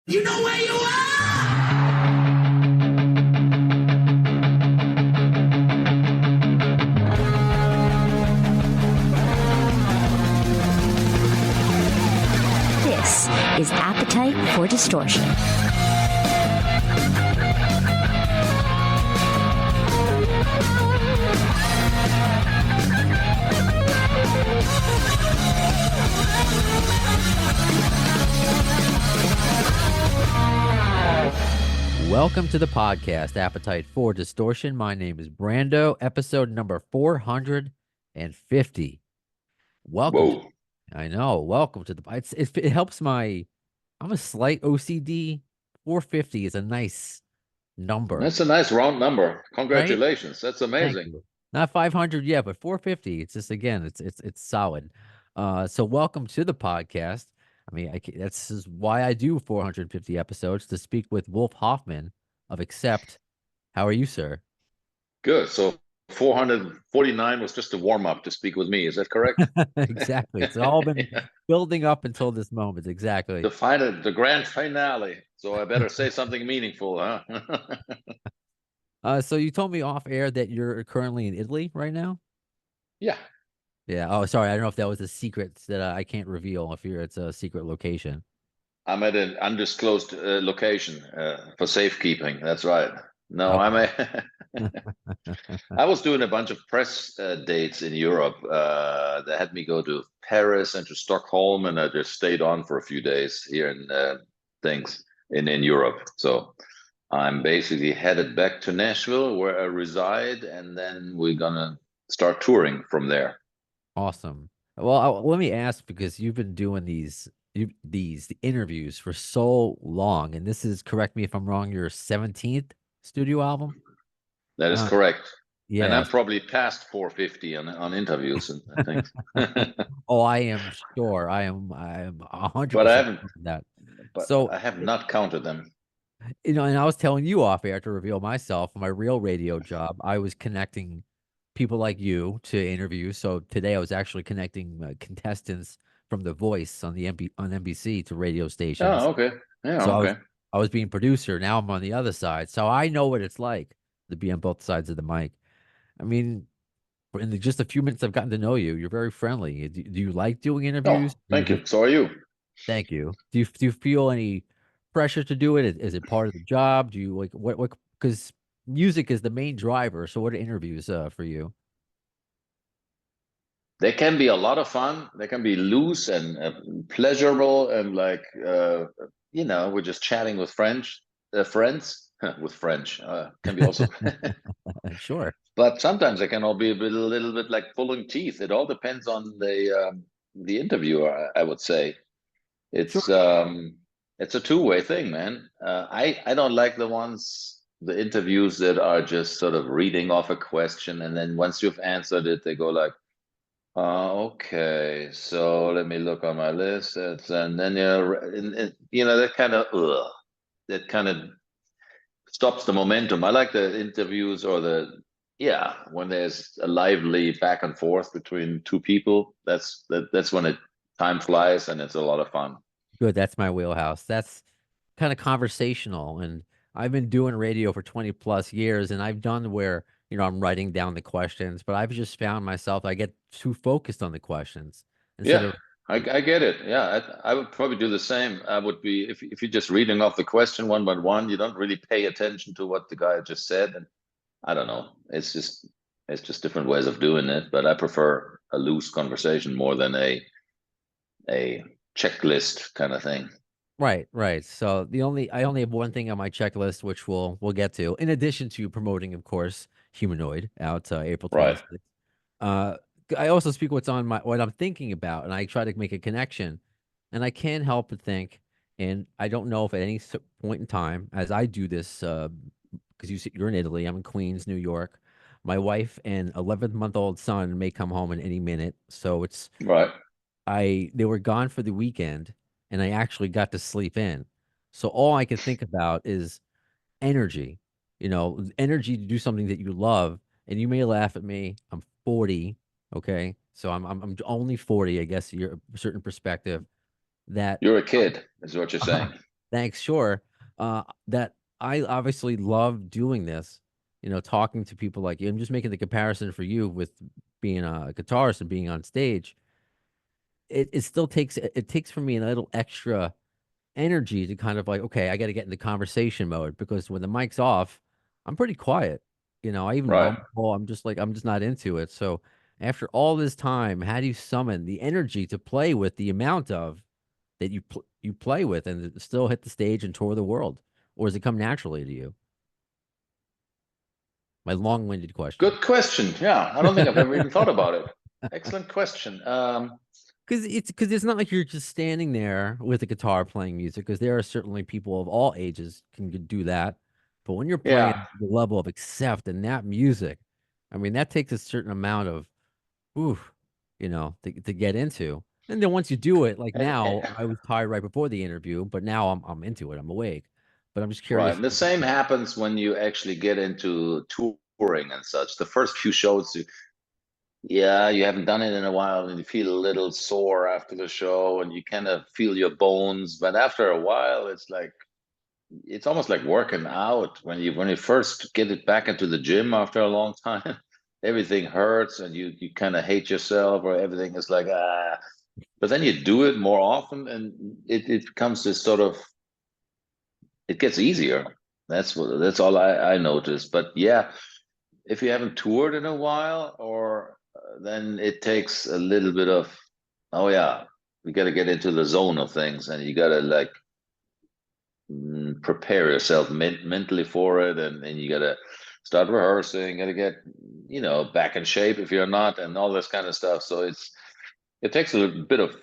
You know where you are! This is Appetite for Distortion. Welcome to the podcast, Appetite for Distortion. My name is Brando, episode number 450. Welcome. Whoa. I know. Welcome to the. It helps my. I'm a slight OCD. 450 is a nice number, That's a nice round number. right? Congratulations. That's Thank amazing. you. Not 500 yet, but 450. It's just again, it's solid. So welcome to the podcast. I mean, that's is why I do 450 episodes to speak with Wolf Hoffmann of Accept. How are you, sir? Good. So 449 was just a warm up to speak with me. Is that correct? Exactly. It's all been Yeah. building up until this moment. Exactly. The grand finale. So I better say something meaningful, huh? So you told me off air that you're currently in Italy right now? Yeah. Yeah. Oh, sorry. I don't know if that was a secret that I can't reveal if it's a secret location. I'm at an undisclosed location for safekeeping. That's right. No, Okay. I was doing a bunch of press dates in Europe. They had me go to Paris and to Stockholm, and I just stayed on for a few days here in things in Europe. So I'm basically headed back to Nashville, where I reside, and then we're gonna start touring from there. Awesome. Well, let me ask because you've been doing these interviews for so long, and this is, correct me if I'm wrong, your 17th studio album. That is Uh, correct. And yeah. I'm probably past 450 on interviews and things. Oh, I am sure. I am But I 100% haven't, that. but So, I have not counted them. and I was telling you off air to reveal myself, my real radio job, I was connecting people like you to interviews. So today I was actually connecting contestants from The Voice on the on NBC to radio stations. Oh, okay. Yeah, So okay. I was being producer. Now I'm on the other side. So I know what it's like to be on both sides of the mic. I mean, in just a few minutes I've gotten to know you, you're very friendly. Do you like doing Oh, interviews? Do you thank just you. So are you. thank you? Do you feel any pressure to do it? Is it part of the job? Do you like what because music is the main driver. So what are interviews for you? They can be a lot of fun. They can be loose and pleasurable, and we're just chatting with friends with French. Can be also, Sure. but sometimes they can all be a little bit like pulling teeth. It all depends on the interviewer, I would say. Sure. It's um, it's a two-way thing, man. I don't like the interviews that are just sort of reading off a question, and then once you've answered it, they go like, okay, so let me look on my list. And then that kind of stops the momentum. I like the interviews or when there's a lively back and forth between two people. That's when time flies and it's a lot of fun. Good. That's my wheelhouse. That's kind of conversational. And I've been doing radio for 20 plus years, and I've done where, I'm writing down the questions, but I've just found myself, I get too focused on the questions instead Yeah, of, I get it. Yeah, I would probably do the same. I would be if you're just reading off the question one by one, you don't really pay attention to what the guy just said. And I don't know. It's just different ways of doing it. But I prefer a loose conversation more than a checklist kind of thing. right, right. So I only have one thing on my checklist, which we'll get to, in addition to promoting, of course, Humanoid out April Right. 26th. Uh, I also speak what I'm thinking about, and I try to make a connection, and I can't help but think, and I don't know if at any point in time, as I do this, because you're in Italy, I'm in Queens, New York. My wife and 11-month-old son may come home in any minute, so Right. they were gone for the weekend, and I actually got to sleep in. So all I can think about is energy, energy to do something that you love. And you may laugh at me. I'm 40. Okay. So I'm only 40, I guess, you're a certain perspective that You're a kid, is what you're saying. Thanks. Sure. That I obviously love doing this, talking to people like you. I'm just making the comparison for you with being a guitarist and being on stage. It still takes for me a little extra energy to kind of like, okay, I got to get into conversation mode because when the mic's off, I'm pretty quiet. I even Right. mumble. I'm just not into it. So after all this time, how do you summon the energy to play with the amount of that you play with and still hit the stage and tour the world, or does it come naturally to you? My long-winded question. Good question. Yeah, I don't think I've ever even thought about it. Excellent question. Because it's not like you're just standing there with a guitar playing music. Because there are certainly people of all ages can do that, but when you're Yeah. playing the level of accept and that music, I mean that takes a certain amount of oof, to get into. And then once you do it, like And now, I was tired right before the interview, but now I'm into it. I'm awake. But I'm just right. curious. And the same happens when you actually get into touring and such. The first few shows, yeah, you haven't done it in a while and you feel a little sore after the show and you kind of feel your bones. But after a while, it's almost like working out when you first get it back into the gym after a long time. Everything hurts and you kind of hate yourself or everything is like ah. But then you do it more often and it becomes this sort of it gets easier. That's all I noticed. But yeah, if you haven't toured in a while, or then it takes a little bit of, oh yeah, you got to get into the zone of things, and you got to like prepare yourself mentally for it, and you got to start rehearsing, got to get back in shape if you're not, and all this kind of stuff. So it takes a little bit of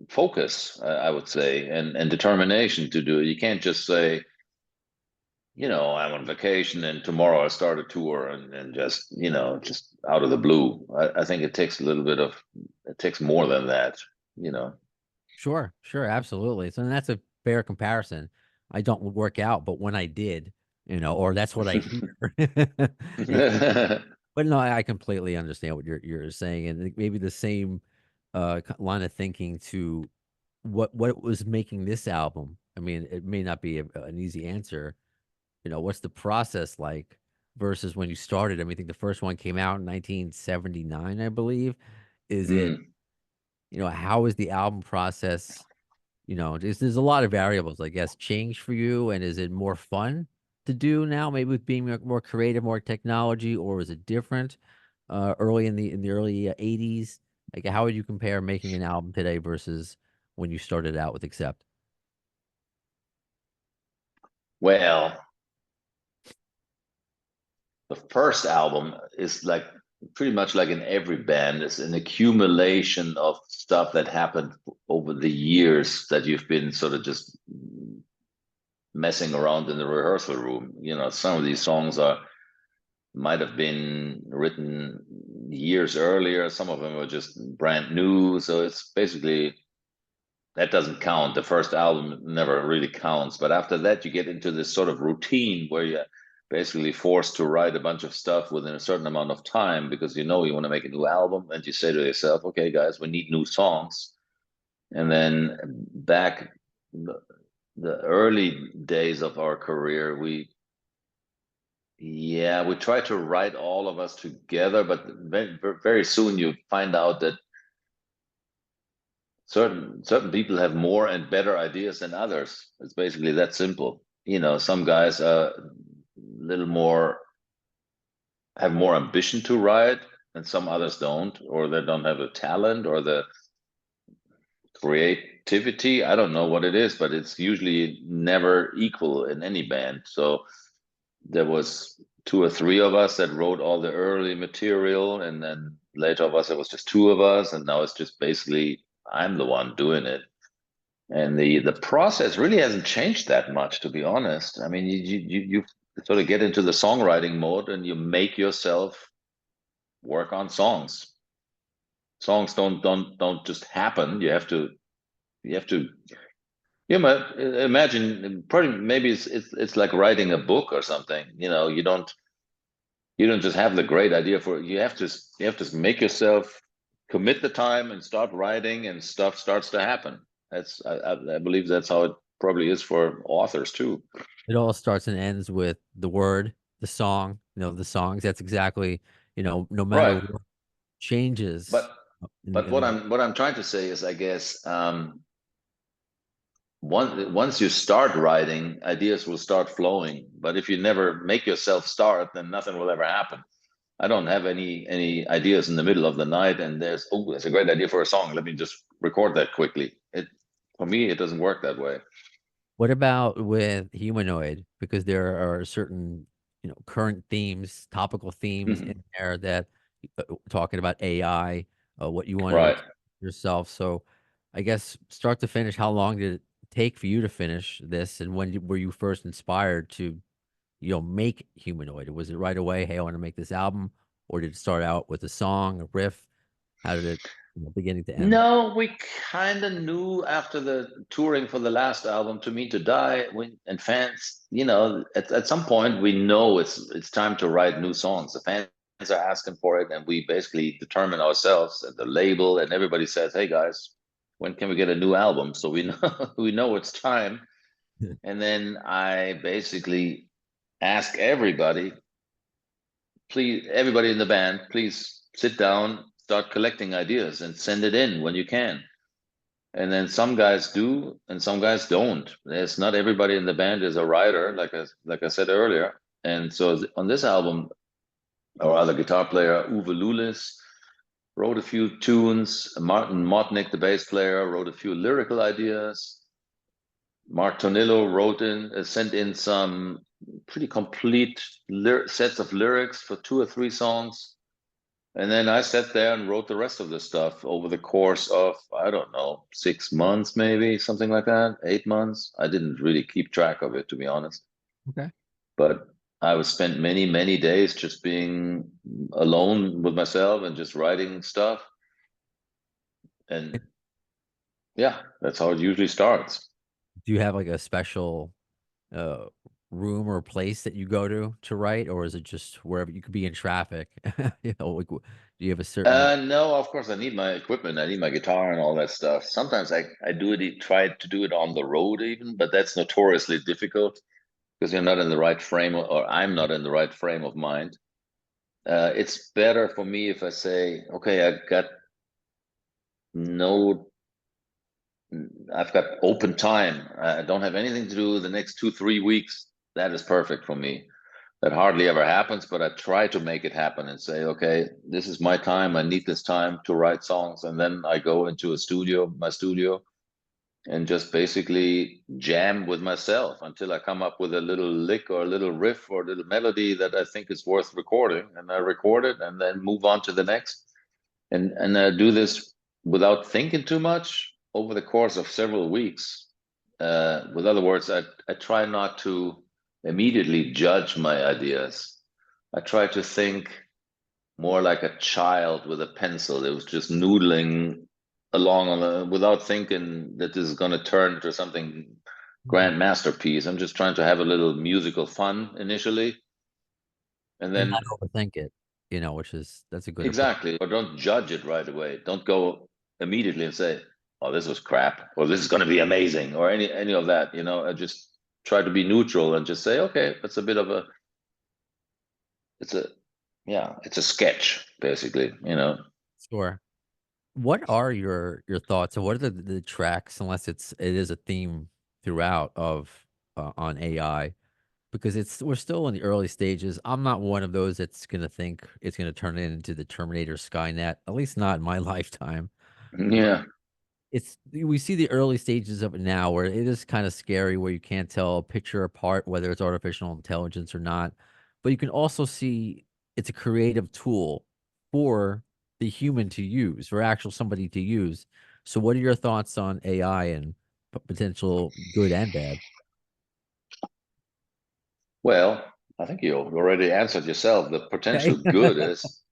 focus, I would say, and determination to do it. You can't just say, I'm on vacation and tomorrow I start a tour and just out of the blue. I think it takes more than that, you know. Sure, sure, absolutely. So that's a fair comparison. I don't work out, but when I did, or that's what I hear. It's but no, I completely understand what you're saying, and maybe the same line of thinking to what was making this album. I mean, it may not be an easy answer. What's the process like versus when you started? I mean, I think the first one came out in 1979, I believe. Is it, Mm. how is the album process? There's a lot of variables, I guess, change for you, and is it more fun to do now, maybe with being more creative, more technology, or is it different? Early in the early '80s, like how would you compare making an album today versus when you started out with Accept? Well, the first album is like pretty much like in every band, it's an accumulation of stuff that happened over the years that you've been sort of just messing around in the rehearsal room. Some of these songs are might have been written years earlier. Some of them were just brand new. So it's basically that doesn't count. The first album never really counts. But after that, you get into this sort of routine where you're basically forced to write a bunch of stuff within a certain amount of time because you want to make a new album and you say to yourself, okay, guys, we need new songs. And then back the early days of our career, we try to write all of us together, but very, very soon you find out that certain people have more and better ideas than others. It's basically that simple. Some guys are a little more have more ambition to write, and some others don't, or they don't have the talent or the creativity. I don't know what it is, but it's usually never equal in any band. So there was two or three of us that wrote all the early material, and then later of us it was just two of us, and now it's just basically I'm the one doing it. And the process really hasn't changed that much, to be honest. I mean, you sort of get into the songwriting mode and you make yourself work on songs. Songs don't just happen. You have to imagine probably maybe it's like writing a book or something. You don't just have the great idea for it. You have to make yourself commit the time and start writing, and stuff starts to happen. I believe that's how it probably is for authors too. It all starts and ends with the word, the song, the songs. That's exactly, no matter Right. what changes But in what I'm trying to say is, I guess, once you start writing, ideas will start flowing. But if you never make yourself start, then nothing will ever happen. I don't have any ideas in the middle of the night, and there's a great idea for a song. Let me just record that quickly. For me, it doesn't work that way. What about with Humanoid? Because there are certain, current themes, topical themes Mhm. in there that talking about AI, what you want to Right. achieve yourself. So I guess start to finish, how long did it take for you to finish this? And were you first inspired to, make Humanoid? Was it right away, hey, I want to make this album? Or did it start out with a song, a riff? How did it, beginning to end? No, we kind of knew after the touring for the last album, "To Me to Die," and fans, at some point we know it's time to write new songs. The fans are asking for it, and we basically determine ourselves at the label, and everybody says, "Hey guys, when can we get a new album?" So we know we know it's time. And then I basically ask everybody, please, everybody in the band, please sit down, start collecting ideas, and send it in when you can. And then some guys do, and some guys don't. It's not everybody in the band is a writer, like I said earlier. And so on this album, our other guitar player, Uwe Lulis, wrote a few tunes. Martin Motnick, the bass player, wrote a few lyrical ideas. Mark Tonillo sent in some pretty complete sets of lyrics for 2 or 3 songs. And then I sat there and wrote the rest of the stuff over the course of, I don't know, 6 months, maybe something like that, 8 months. I didn't really keep track of it, to be honest. Okay. But I was spent many, many days just being alone with myself and just writing stuff. And yeah, that's how it usually starts. Do you have like a special uh room or place that you go to write, or is it just wherever you could be in traffic? Like, do you have a certain? No, of course I need my equipment. I need my guitar and all that stuff. Sometimes I try to do it on the road even, but that's notoriously difficult because you're not in the right frame, or I'm not in the right frame of mind. It's better for me if I say, okay, no, I've got open time. I don't have anything to do the next 2, 3 weeks. That is perfect for me. That hardly ever happens, but I try to make it happen and say, okay, this is my time. I need this time to write songs. And then I go into my studio, and just basically jam with myself until I come up with a little lick or a little riff or a little melody that I think is worth recording. And I record it and then move on to the next. And I do this without thinking too much over the course of several weeks. With other words, I try not to immediately judge my ideas. I try to think more like a child with a pencil. It was just noodling along without thinking that this is going to turn into something grand masterpiece. I'm just trying to have a little musical fun initially, and And then not overthink it, that's a good approach. exactly, or don't judge it right away. Don't go immediately and say, "Oh, this was crap," or "This is going to be amazing," or any of that. I just try to be neutral and just say, "Okay, it's a bit of a, it's a, yeah, it's a sketch, basically." Sure. What are your thoughts, and what are the tracks, unless it is a theme throughout of on AI? Because we're still in the early stages. I'm not one of those that's gonna think it's gonna turn it into the Terminator Skynet, at least not in my lifetime. Yeah. We see the early stages of it now, where it is kind of scary, where you can't tell a picture apart whether it's artificial intelligence or not. But you can also see it's a creative tool for the human to use, for actual somebody to use. So what are your thoughts on AI and potential good and bad? Well, I think you already answered yourself. The potential Okay. good is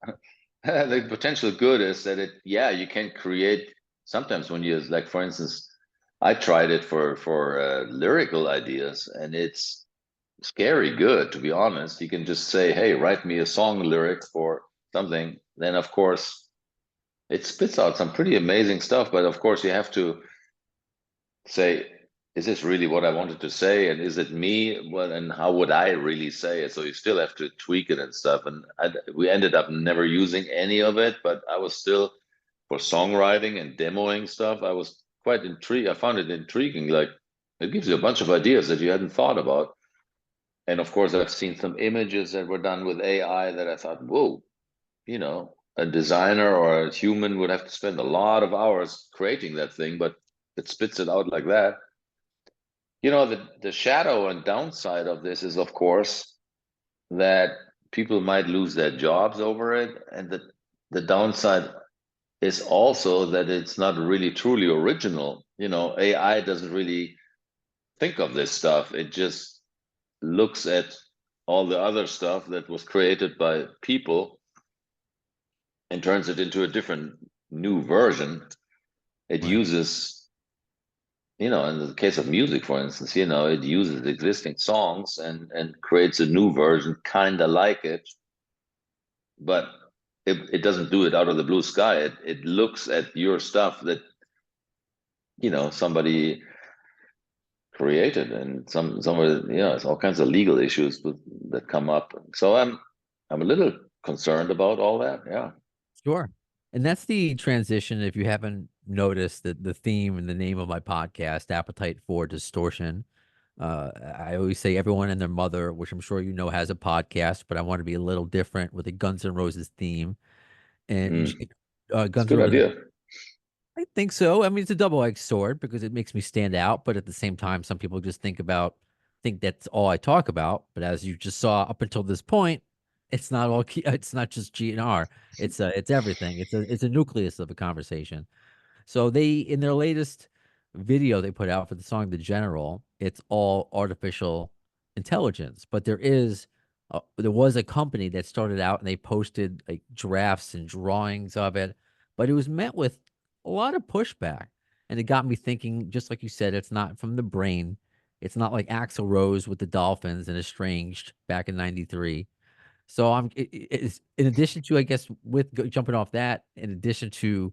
the potential good is that yeah, you can create sometimes when you like, for instance, I tried it for lyrical ideas, and it's scary good, to be honest. You can just say, "Hey, write me a song lyric for something." Then, of course, it spits out some pretty amazing stuff. But of course, you have to say, is this really what I wanted to say? And is it me? Well, and how would I really say it? So you still have to tweak it and stuff. And we ended up never using any of it, but I was still, for songwriting and demoing stuff, I was quite intrigued. I found it intriguing. Like, it gives you a bunch of ideas that you hadn't thought about. And of course, I've seen some images that were done with AI that I thought, whoa, a designer or a human would have to spend a lot of hours creating that thing, but it spits it out like that. The shadow and downside of this is, of course, that people might lose their jobs over it. And the downside is also that it's not really truly original. AI doesn't really think of this stuff. It just looks at all the other stuff that was created by people and turns it into a different new version. It Right. uses, in the case of music, for instance, it uses existing songs and creates a new version, kind of like it, but it doesn't do it out of the blue sky. It looks at your stuff that, somebody created, and somebody, it's all kinds of legal issues that come up. So I'm a little concerned about all that. Yeah. Sure. And that's the transition. If you haven't noticed that the theme and the name of my podcast, Appetite for Distortion. I always say everyone and their mother, which I'm sure you know, has a podcast, but I want to be a little different with a Guns N' Roses theme. And It's a Guns N' good Roses, idea. I think so. I mean, it's a double-edged sword because it makes me stand out, but at the same time, some people just think that's all I talk about. But as you just saw up until this point, it's not all it's not just GNR. It's everything. It's a nucleus of a conversation. So they, in their latest video they put out for the song The General, it's all artificial intelligence. But there was a company that started out and they posted like drafts and drawings of it, but it was met with a lot of pushback. And it got me thinking, just like you said, it's not from the brain. It's not like Axl Rose with the Dolphins and Estranged back in '93. So it's in addition to, I guess, jumping off that, in addition to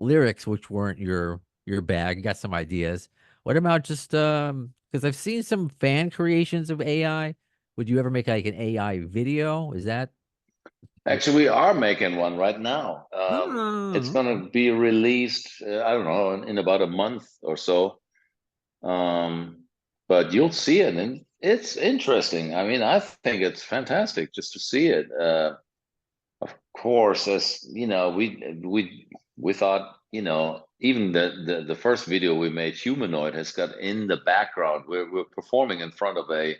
lyrics which weren't your bag. You got some ideas. What about just because I've seen some fan creations of AI. Would you ever make like an AI video? Is that Actually, we are making one right now. It's oh, going to be released, I don't know, in about a month or so. Um, but you'll see it, and it's interesting. I mean, I think it's fantastic just to see it. Of course, as we thought, even the first video we made, Humanoid, has got in the background. We're performing in front of a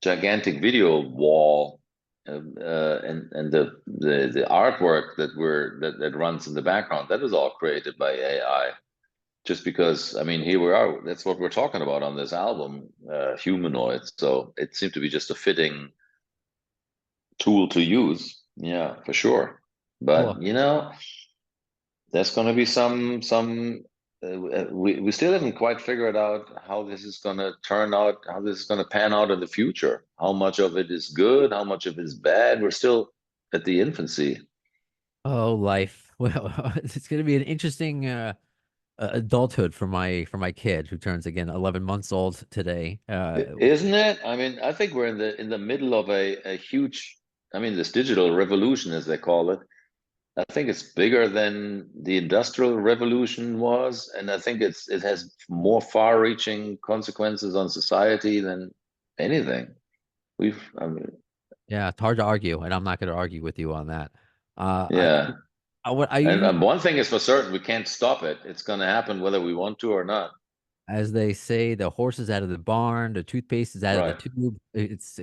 gigantic video wall, and the artwork that runs in the background, that was all created by AI. Just because, I mean, here we are. That's what we're talking about on this album, Humanoid. So it seemed to be just a fitting tool to use. Yeah, for sure. But well, there's going to be some. We still haven't quite figured out how this is going to turn out, how this is going to pan out in the future. How much of it is good, how much of it is bad. We're still at the infancy. oh, life. Well, it's going to be an interesting adulthood for my kid who turns again 11 months old today. Isn't it? I mean, I think we're in the middle of a huge, I mean, this digital revolution, as they call it. I think it's bigger than the industrial revolution was, and I think it has more far-reaching consequences on society than anything. I mean, Yeah, it's hard to argue, and I'm not going to argue with you on that. yeah. What I And use, one thing is for certain, we can't stop it. It's going to happen whether we want to or not. as they say, the horse is out of the barn, the toothpaste is out of the Right. tube. It's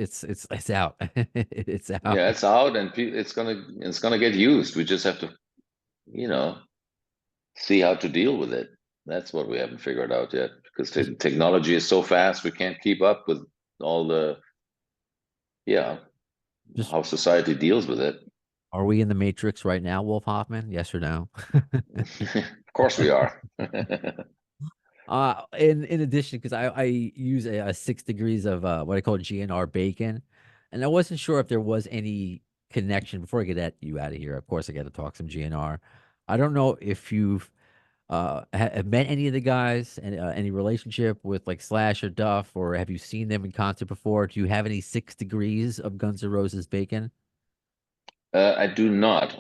out. It's out. Yeah, it's out, and it's gonna get used. We just have to, you know, see how to deal with it. That's what we haven't figured out yet, because Just, technology is so fast, we can't keep up with all the, yeah, just how society deals with it. are we in the Matrix right now, Wolf Hoffman? Yes or no? Of course we are. In addition, because I use a 6 degrees of what I call GNR bacon, and I wasn't sure if there was any connection before I get you out of here. Of course, I got to talk some GNR. I don't know if you've Have met any of the guys and any relationship with like Slash or Duff, or have you seen them in concert before? Do you have any 6 degrees of Guns N' Roses bacon? I do not.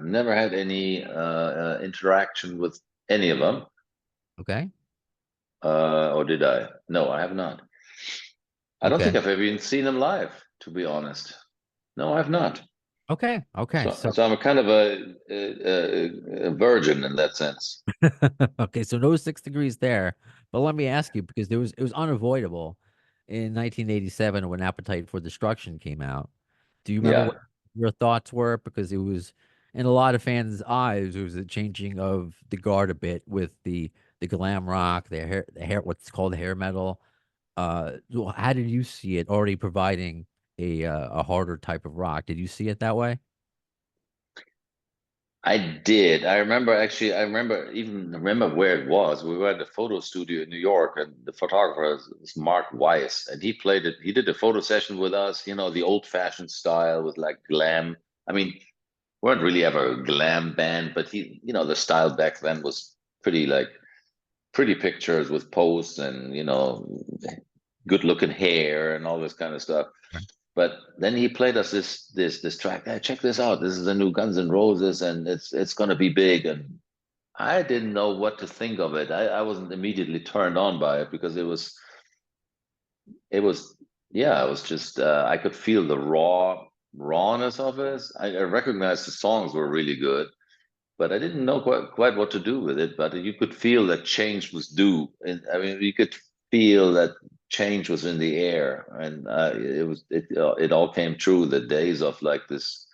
Never had any interaction with any of them. Okay. Or did I? No, I have not. I don't Okay. think I've ever even seen them live, to be honest. No, I have not. Okay. Okay. So I'm a kind of a virgin in that sense. Okay, so no 6 degrees there. But let me ask you, because it was unavoidable in 1987 when Appetite for Destruction came out. Do you remember what Yeah. your thoughts were? Because it was in a lot of fans' eyes, it was a changing of the guard a bit with the glam rock, the hair, what's called hair metal. So how did you see it already providing a harder type of rock? Did you see it that way? I did. I remember actually. I remember where it was. We were at the photo studio in New York, and the photographer is Mark Weiss, and he played it. He did a photo session with us. You know, the old-fashioned style with like glam. I mean, we weren't really ever a glam band, but the style back then was pretty like pretty pictures with pose and good-looking hair and all this kind of stuff. Right. But then he played us this track. Hey, check this out. This is the new Guns N' Roses, and it's gonna be big. And I didn't know what to think of it. I wasn't immediately turned on by it because it was yeah, it was just I could feel the rawness of it. I recognized the songs were really good, but I didn't know quite what to do with it. But you could feel that change was due, and I mean, you could feel that change was in the air, and it all came true. The days of like this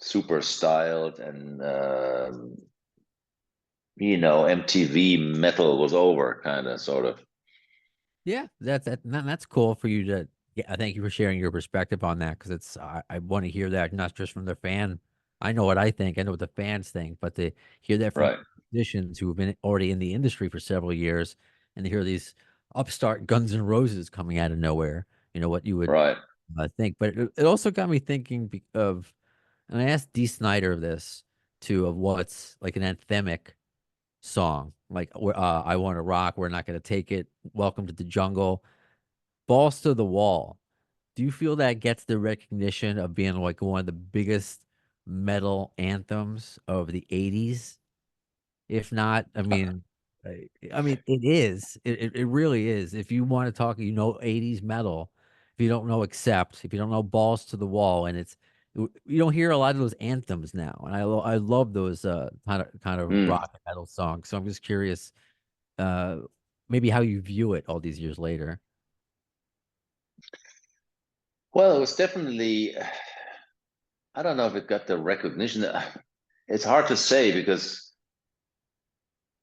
super styled and MTV metal was over, kind of, sort of. Yeah, that's cool for you to. Yeah, thank you for sharing your perspective on that because I want to hear that not just from the fan. I know what I think. I know what the fans think, but to hear that from Right, musicians who have been already in the industry for several years, and to hear these upstart Guns N' Roses coming out of nowhere, what you would right. think. But it also got me thinking of, and I asked Dee Snider this too, of what's like an anthemic song, like I Want to Rock, We're Not Gonna Take It, Welcome to the Jungle, Balls to the Wall. Do you feel that gets the recognition of being like one of the biggest metal anthems of the 80s? If not, I mean, it is. It really is. If you want to talk, 80s metal. If you don't know Accept, if you don't know Balls to the Wall, and you don't hear a lot of those anthems now. And I love those kind of Hmm. rock and metal songs. So I'm just curious, uh, maybe how you view it all these years later. Well, it was definitely. I don't know if it got the recognition. It's hard to say because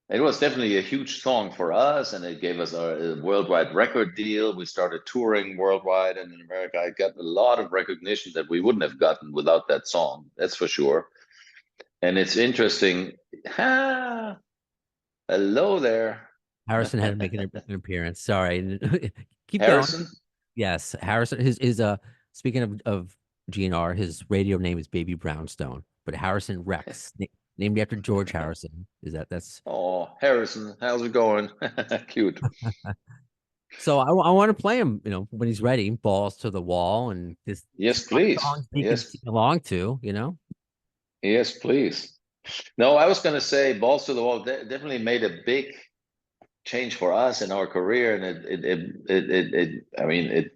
it was definitely a huge song for us, and it gave us a worldwide record deal. We started touring worldwide, and in America, I got a lot of recognition that we wouldn't have gotten without that song. That's for sure. And it's interesting. Ah, hello there, Harrison had to make an appearance. Sorry. Keep going. Harrison. Yes, Harrison. His speaking of GNR, his radio name is Baby Brownstone, but Harrison Rex, named after George Harrison. Is that's Oh, Harrison, how's it going? Cute. so I want to play him, when he's ready, balls to the wall, and this Yes, please. songs he can Yes, sing along to. yes, please. No, I was going to say, balls to the wall definitely made a big change for us in our career, and I mean,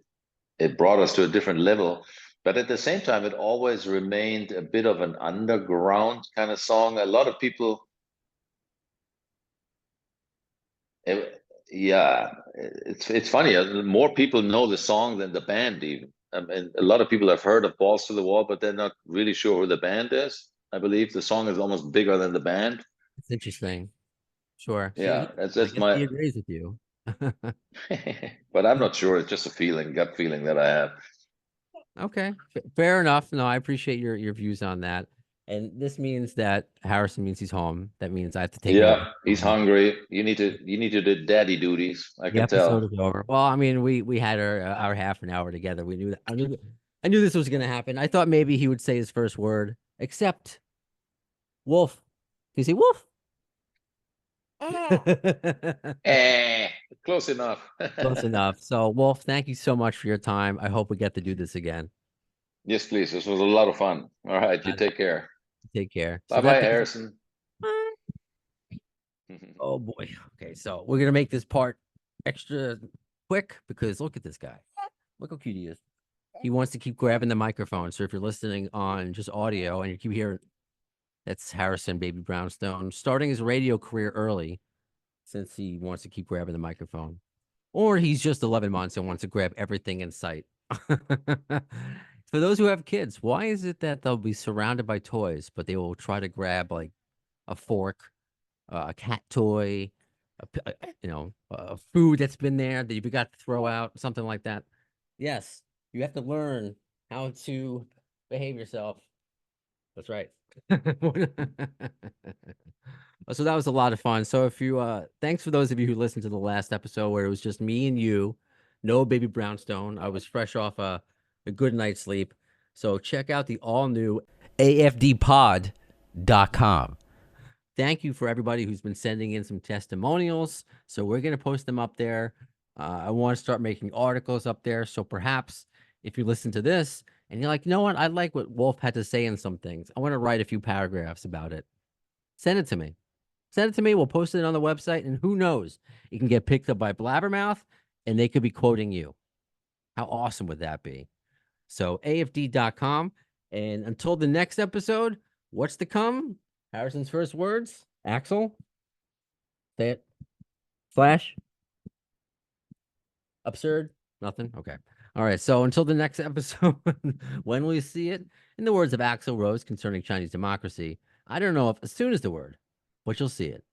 it brought us to a different level. But at the same time, it always remained a bit of an underground kind of song. A lot of people, yeah, it's funny. More people know the song than the band even. And a lot of people have heard of Balls to the Wall, but they're not really sure who the band is. I believe the song is almost bigger than the band. It's interesting. Sure. See, Yeah, that's I that's guess he my. agrees with you. But I'm not sure. It's just a feeling, gut feeling that I have. Okay, fair enough. No, I appreciate your views on that. And this means that Harrison means he's home. That means I have to take him Yeah, away he's from. hungry. You need to do daddy duties. I The can episode tell. is over. Well, I mean, we had our half an hour together. We knew that. I knew this was gonna happen. I thought maybe he would say his first word, except wolf. Can you say wolf? Close enough. Close enough. So, Wolf, thank you so much for your time. I hope we get to do this again. Yes, please. This was a lot of fun. All right, you take care. Take care. So Bye that bye, does. Harrison. Oh boy. Okay, so we're gonna make this part extra quick because look at this guy. Look how cute he is. He wants to keep grabbing the microphone. So if you're listening on just audio and you keep hearing, that's Harrison Baby Brownstone starting his radio career early, since he wants to keep grabbing the microphone, or he's just 11 months and wants to grab everything in sight. For those who have kids, why is it that they'll be surrounded by toys, but they will try to grab like a fork, a cat toy, a food that's been there that you forgot to throw out, something like that? Yes, you have to learn how to behave yourself. That's right. So that was a lot of fun. So if you thanks for those of you who listened to the last episode where it was just me and you, no baby Brownstone. I was fresh off a good night's sleep. So check out the all new afdpod.com. Thank you for everybody who's been sending in some testimonials. So we're going to post them up there. I want to start making articles up there. So perhaps if you listen to this and you're like, you know what? I like what Wolf had to say in some things. I want to write a few paragraphs about it. Send it to me. Send it to me. We'll post it on the website. And who knows? It can get picked up by Blabbermouth and they could be quoting you. How awesome would that be? So afd.com. And until the next episode, what's to come? Harrison's first words. Axel? Say it. Flash? Absurd? Nothing? Okay. All right. So until the next episode, when will you see it? In the words of Axl Rose concerning Chinese democracy, I don't know if as soon as the word, but you'll see it.